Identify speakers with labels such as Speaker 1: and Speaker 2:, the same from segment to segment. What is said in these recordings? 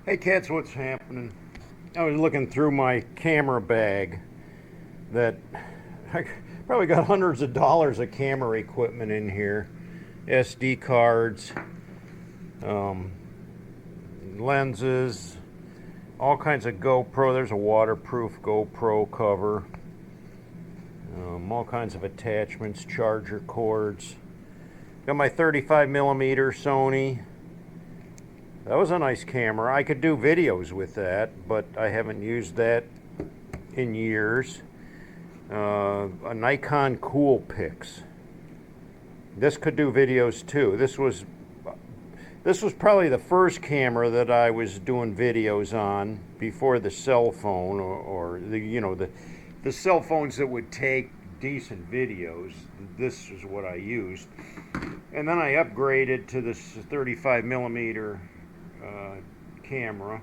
Speaker 1: Hey cats, what's happening? I was looking through my camera bag that I probably got hundreds of dollars of camera equipment in here. SD cards, um, lenses, all kinds of GoPro. There's a waterproof GoPro cover. All kinds of attachments, charger cords. Got my 35 millimeter Sony. That was a nice camera. I could do videos with that, but I haven't used that in years. A Nikon Coolpix. This could do videos too. This was probably the first camera that I was doing videos on before the cell phone or the cell phones that would take decent videos. This is what I used, and then I upgraded to this 35 millimeter camera,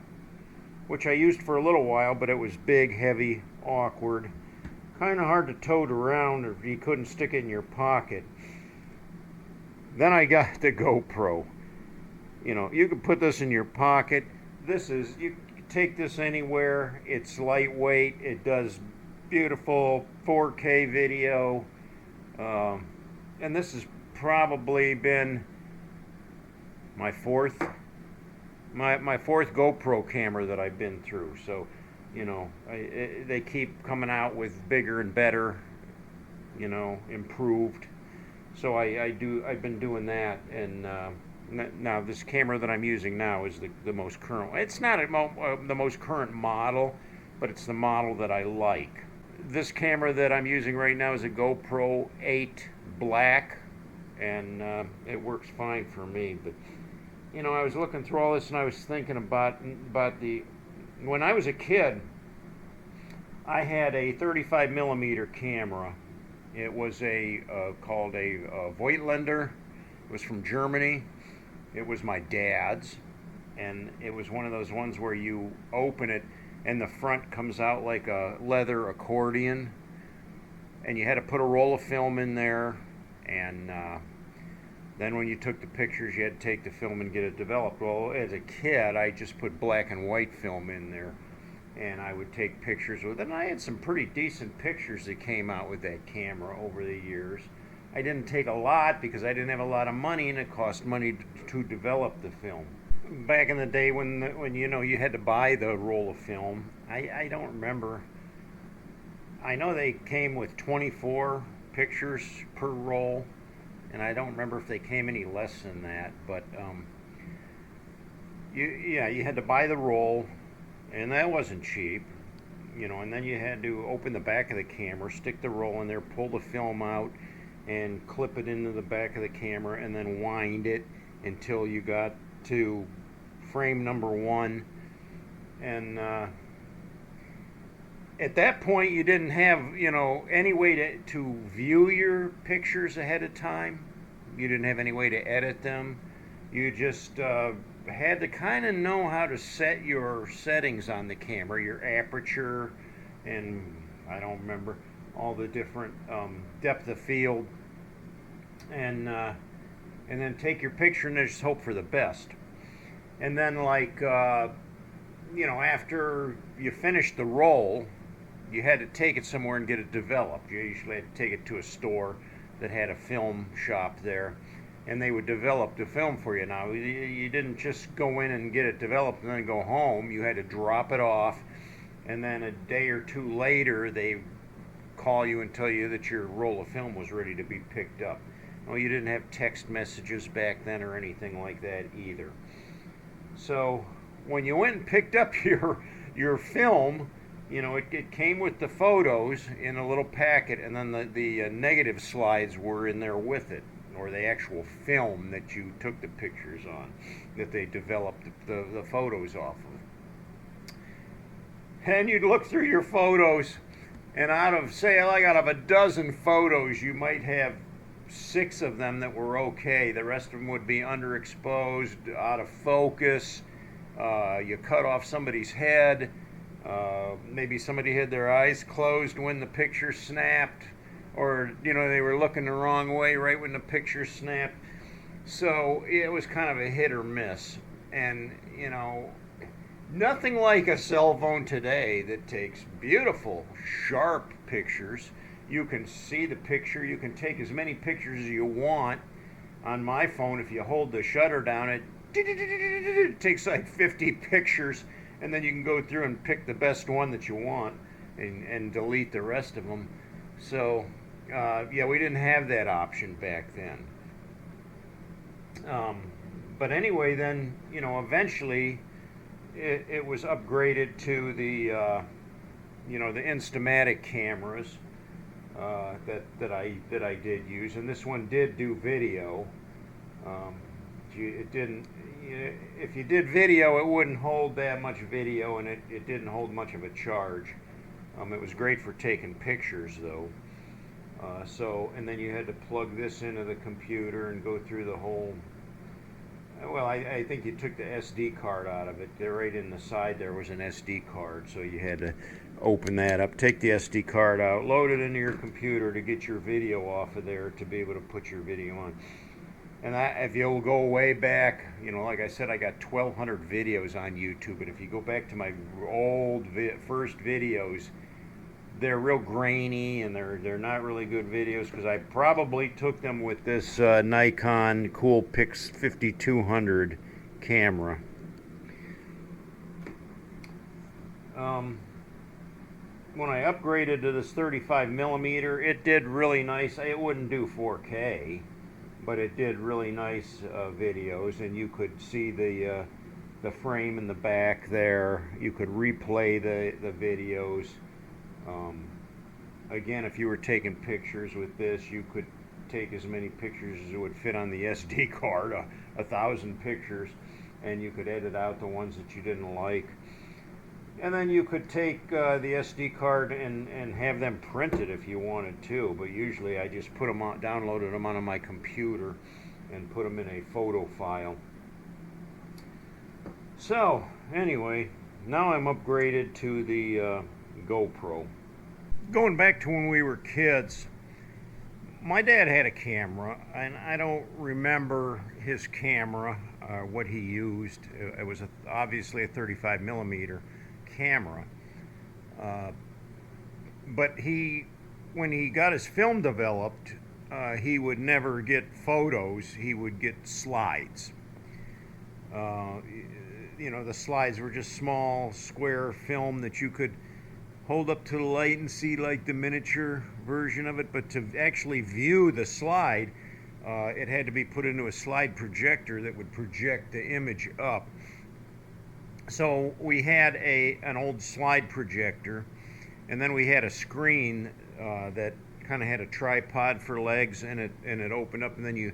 Speaker 1: which I used for a little while, but it was big, heavy, awkward, kind of hard to tote around, or you couldn't stick it in your pocket. Then I got the GoPro. You could put this in your pocket. You can take this anywhere. It's lightweight. It does beautiful 4K video. And this has probably been my fourth GoPro camera that I've been through. So, they keep coming out with bigger and better, improved. So I've been doing that, and now this camera that I'm using now is the most current. It's not the most current model, but it's the model that I like. This camera that I'm using right now is a GoPro 8 Black, and it works fine for me. But I was looking through all this, and I was thinking about when I was a kid, I had a 35 millimeter camera. It was called a Voigtländer. It was from Germany. It was my dad's, and it was one of those ones where you open it and the front comes out like a leather accordion, and you had to put a roll of film in there, and then when you took the pictures, you had to take the film and get it developed. Well, as a kid, I just put black and white film in there, and I would take pictures with it. And I had some pretty decent pictures that came out with that camera over the years. I didn't take a lot because I didn't have a lot of money, and it cost money to develop the film. Back in the day when you had to buy the roll of film, I don't remember. I know they came with 24 pictures per roll, and I don't remember if they came any less than that. But you had to buy the roll, and that wasn't cheap. And then you had to open the back of the camera, stick the roll in there, pull the film out, and clip it into the back of the camera, and then wind it until you got to frame number one. And at that point, you didn't have any way to view your pictures ahead of time. You didn't have any way to edit them. You just had to kind of know how to set your settings on the camera, your aperture, and I don't remember all the different depth of field, and then take your picture and just hope for the best. And then after you finished the roll, you had to take it somewhere and get it developed. You usually had to take it to a store that had a film shop there, and they would develop the film for you. Now, you didn't just go in and get it developed and then go home. You had to drop it off, and then a day or two later, they call you and tell you that your roll of film was ready to be picked up. Well, you didn't have text messages back then or anything like that either. So when you went and picked up your film, it came with the photos in a little packet, and then the negative slides were in there with it, or the actual film that you took the pictures on, that they developed the photos off of. And you'd look through your photos, and out of a dozen photos, you might have 6 of them that were okay. The rest of them would be underexposed, out of focus. You cut off somebody's head. Maybe somebody had their eyes closed when the picture snapped, or they were looking the wrong way right when the picture snapped. So it was kind of a hit or miss. And Nothing like a cell phone today that takes beautiful, sharp pictures. You can see the picture. You can take as many pictures as you want. On my phone, if you hold the shutter down, it takes like 50 pictures, and then you can go through and pick the best one that you want and delete the rest of them. So, yeah, we didn't have that option back then. Um, but anyway, then, eventually it was upgraded to the Instamatic cameras that I did use, and this one did do video. Um, it didn't. If you did video, it wouldn't hold that much video, and it didn't hold much of a charge. It was great for taking pictures, though. And then you had to plug this into the computer and go through the whole. Well, I think you took the SD card out of it. There, right in the side, there was an SD card, so you had to open that up, take the SD card out, load it into your computer to get your video off of there to be able to put your video on. And if you'll go way back, like I said, I got 1,200 videos on YouTube, and if you go back to my old first videos, they're real grainy and they're not really good videos because I probably took them with this Nikon Coolpix 5200 camera. When I upgraded to this 35 millimeter, it did really nice. It wouldn't do 4K, but it did really nice videos, and you could see the frame in the back there. You could replay the videos. Again, if you were taking pictures with this, you could take as many pictures as it would fit on the SD card, 1,000 pictures, and you could edit out the ones that you didn't like. And then you could take the SD card and have them printed if you wanted to, but usually I just put them on, downloaded them onto my computer and put them in a photo file. So, anyway, now I'm upgraded to the GoPro. Going back to when we were kids, my dad had a camera, and I don't remember his camera, what he used. It was obviously a 35 millimeter camera. But when he got his film developed, he would never get photos, he would get slides. The slides were just small, square film that you could hold up to the light and see like the miniature version of it, but to actually view the slide, it had to be put into a slide projector that would project the image up. So we had an old slide projector, and then we had a screen that kind of had a tripod for legs, and it opened up, and then you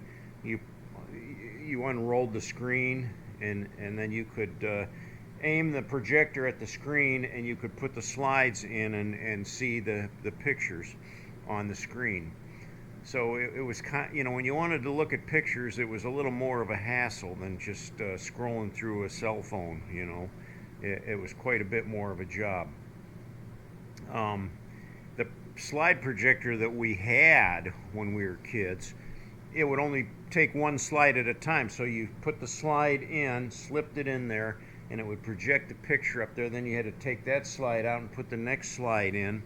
Speaker 1: unrolled the screen, and then you could aim the projector at the screen, and you could put the slides in and see the pictures on the screen. So it was when you wanted to look at pictures, it was a little more of a hassle than just scrolling through a cell phone. It was quite a bit more of a job. The slide projector that we had when we were kids, it would only take one slide at a time. So you put the slide in, slipped it in there, and it would project the picture up there. Then you had to take that slide out and put the next slide in.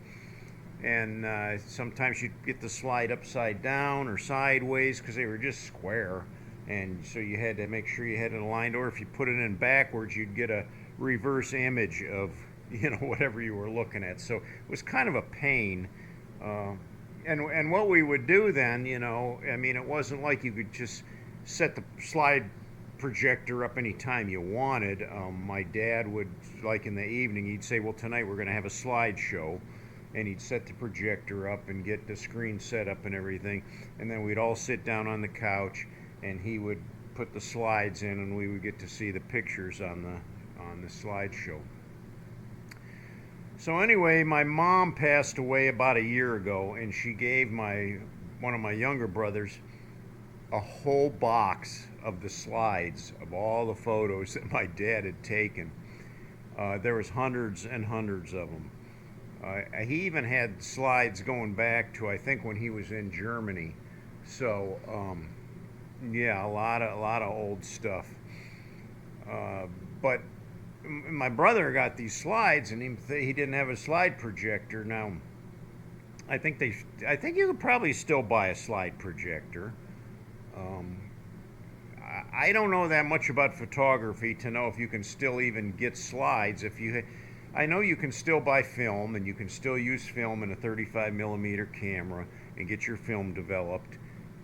Speaker 1: And sometimes you'd get the slide upside down or sideways because they were just square. And so you had to make sure you had it aligned, or if you put it in backwards, you'd get a reverse image of whatever you were looking at. So it was kind of a pain. And what we would do then, it wasn't like you could just set the slide projector up anytime you wanted. My dad would, like in the evening, he'd say, well, tonight we're going to have a slideshow, and he'd set the projector up and get the screen set up and everything, and then we'd all sit down on the couch, and he would put the slides in, and we would get to see the pictures on the slideshow. So anyway, my mom passed away about a year ago, and she gave one of my younger brothers a whole box of the slides of all the photos that my dad had taken. There was hundreds and hundreds of them. He even had slides going back to, I think, when he was in Germany. So yeah, a lot of old stuff. But my brother got these slides, and he didn't have a slide projector. Now, I think you could probably still buy a slide projector. I don't know that much about photography to know if you can still even get slides. I know you can still buy film, and you can still use film in a 35 millimeter camera and get your film developed.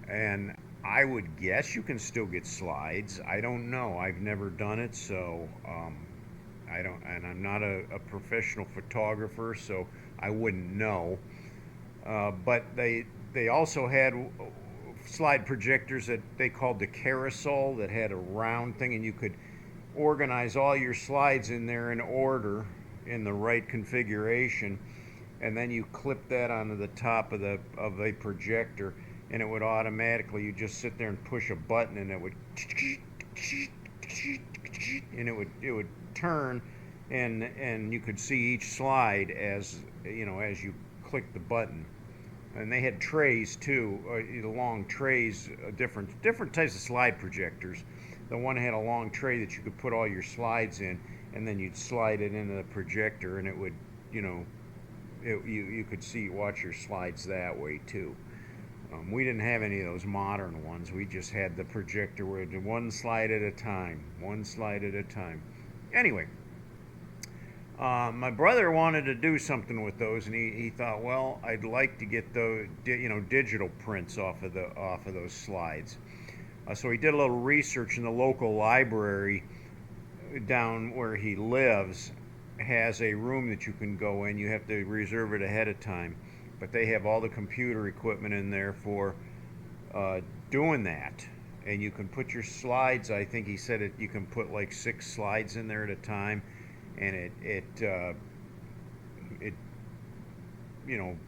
Speaker 1: And I would guess you can still get slides. I don't know. I've never done it, so I don't. And I'm not a professional photographer, so I wouldn't know. But they also had slide projectors that they called the carousel, that had a round thing, and you could organize all your slides in there in order in the right configuration, and then you clip that onto the top of a projector, and it would automatically, you just sit there and push a button, and it would turn, and you could see each slide as you click the button. And they had trays too, long trays, different types of slide projectors. The one had a long tray that you could put all your slides in, and then you'd slide it into the projector, and it would, you could watch your slides that way too. We didn't have any of those modern ones. We just had the projector where it did one slide at a time. Anyway, my brother wanted to do something with those, and he thought, well, I'd like to get the digital prints off of those slides. So he did a little research, in the local library down where he lives has a room that you can go in. You have to reserve it ahead of time, but they have all the computer equipment in there for doing that. And you can put your slides, I think he said you can put like 6 slides in there at a time, and it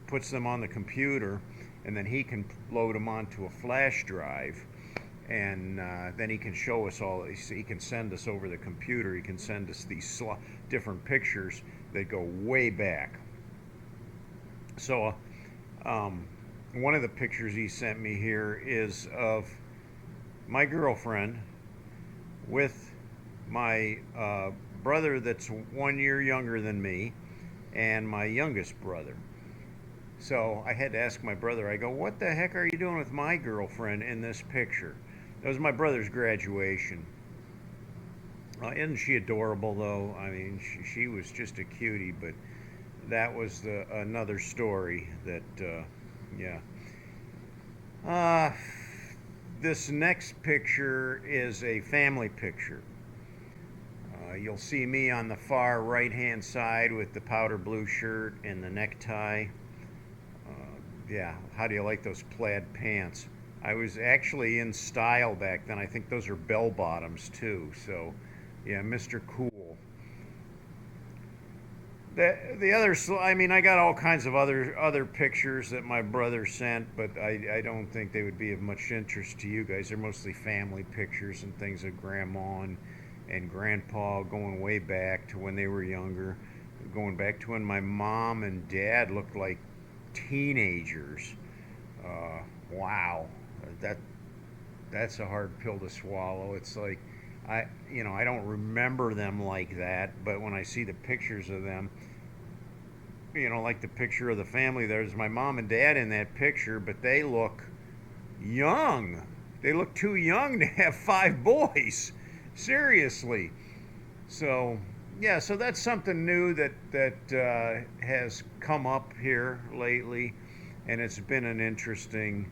Speaker 1: puts them on the computer, and then he can load them onto a flash drive, and then he can show us all. He can send us over the computer. He can send us these different pictures that go way back. So one of the pictures he sent me here is of my girlfriend with my brother that's 1 year younger than me, and my youngest brother. So I had to ask my brother, I go, what the heck are you doing with my girlfriend in this picture? That was my brother's graduation. Isn't she adorable, though? I mean, she was just a cutie, but that was another story that, yeah. This next picture is a family picture. You'll see me on the far right-hand side with the powder blue shirt and the necktie. Yeah, how do you like those plaid pants? I was actually in style back then. I think those are bell bottoms too. So, yeah, Mr. Cool. The other, I mean, I got all kinds of other pictures that my brother sent, but I don't think they would be of much interest to you guys. They're mostly family pictures and things of Grandma and Grandpa, going way back to when they were younger, going back to when my mom and dad looked like teenagers. Wow, that's a hard pill to swallow. It's like I don't remember them like that, but when I see the pictures of them, like the picture of the family, there's my mom and dad in that picture, but they look young. They look too young to have 5 boys. Seriously. So yeah, so that's something new that has come up here lately, and it's been an interesting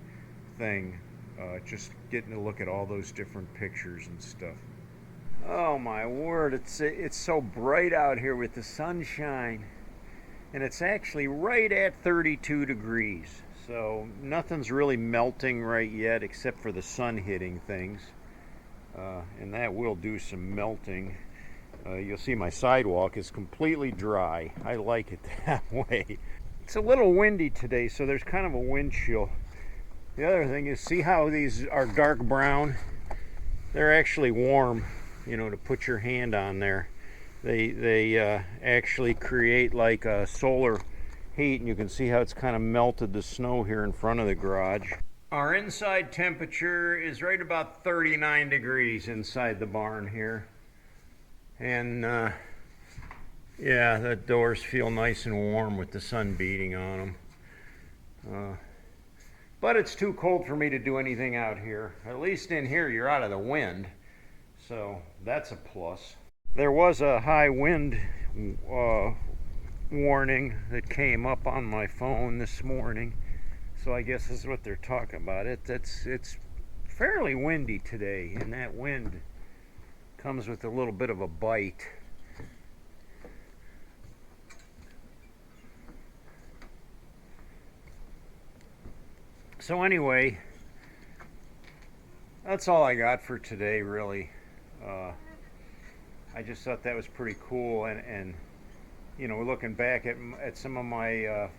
Speaker 1: thing, just getting to look at all those different pictures and stuff. Oh my word, it's so bright out here with the sunshine, and it's actually right at 32 degrees, so nothing's really melting right yet except for the sun hitting things, and that will do some melting. You'll see my sidewalk is completely dry. I like it that way. It's a little windy today, so there's kind of a wind chill. The other thing is, see how these are dark brown? They're actually warm, to put your hand on there. They actually create like a solar heat, and you can see how it's kind of melted the snow here in front of the garage. Our inside temperature is right about 39 degrees inside the barn here. And Yeah, the doors feel nice and warm with the sun beating on them. But it's too cold for me to do anything out here. At least in here, you're out of the wind. So that's a plus. There was a high wind uh, warning that came up on my phone this morning. So I guess this is what they're talking about. It's fairly windy today, and that wind comes with a little bit of a bite. So anyway, that's all I got for today, really. I just thought that was pretty cool, and you know, looking back at some of my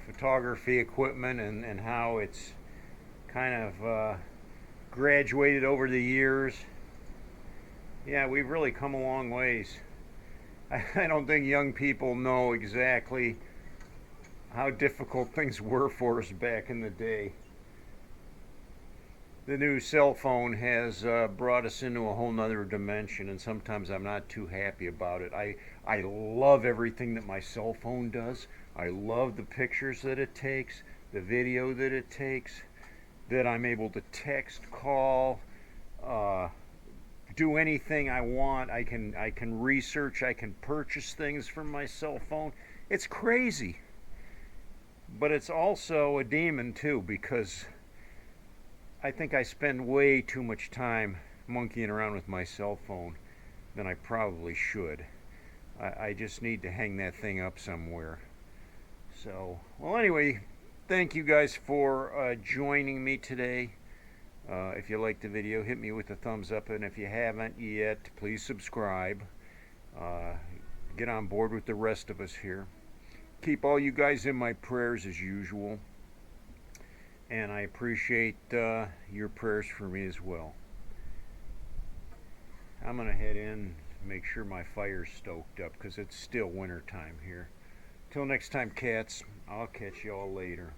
Speaker 1: photography equipment and how it's kind of graduated over the years. Yeah, we've really come a long ways. I don't think young people know exactly how difficult things were for us back in the day. The new cell phone has brought us into a whole nother dimension, and sometimes I'm not too happy about it. I love everything that my cell phone does. I love the pictures that it takes, the video that it takes, that I'm able to text, call, do anything I want. I can research, I can purchase things from my cell phone. It's crazy. But it's also a demon too, because I think I spend way too much time monkeying around with my cell phone than I probably should. I just need to hang that thing up somewhere. So, well, anyway, thank you guys for joining me today. If you liked the video, hit me with a thumbs up, and if you haven't yet, please subscribe. Get on board with the rest of us here. Keep all you guys in my prayers as usual, and I appreciate your prayers for me as well. I'm gonna head in and make sure my fire's stoked up, because it's still winter time here. Till next time, cats, I'll catch y'all later.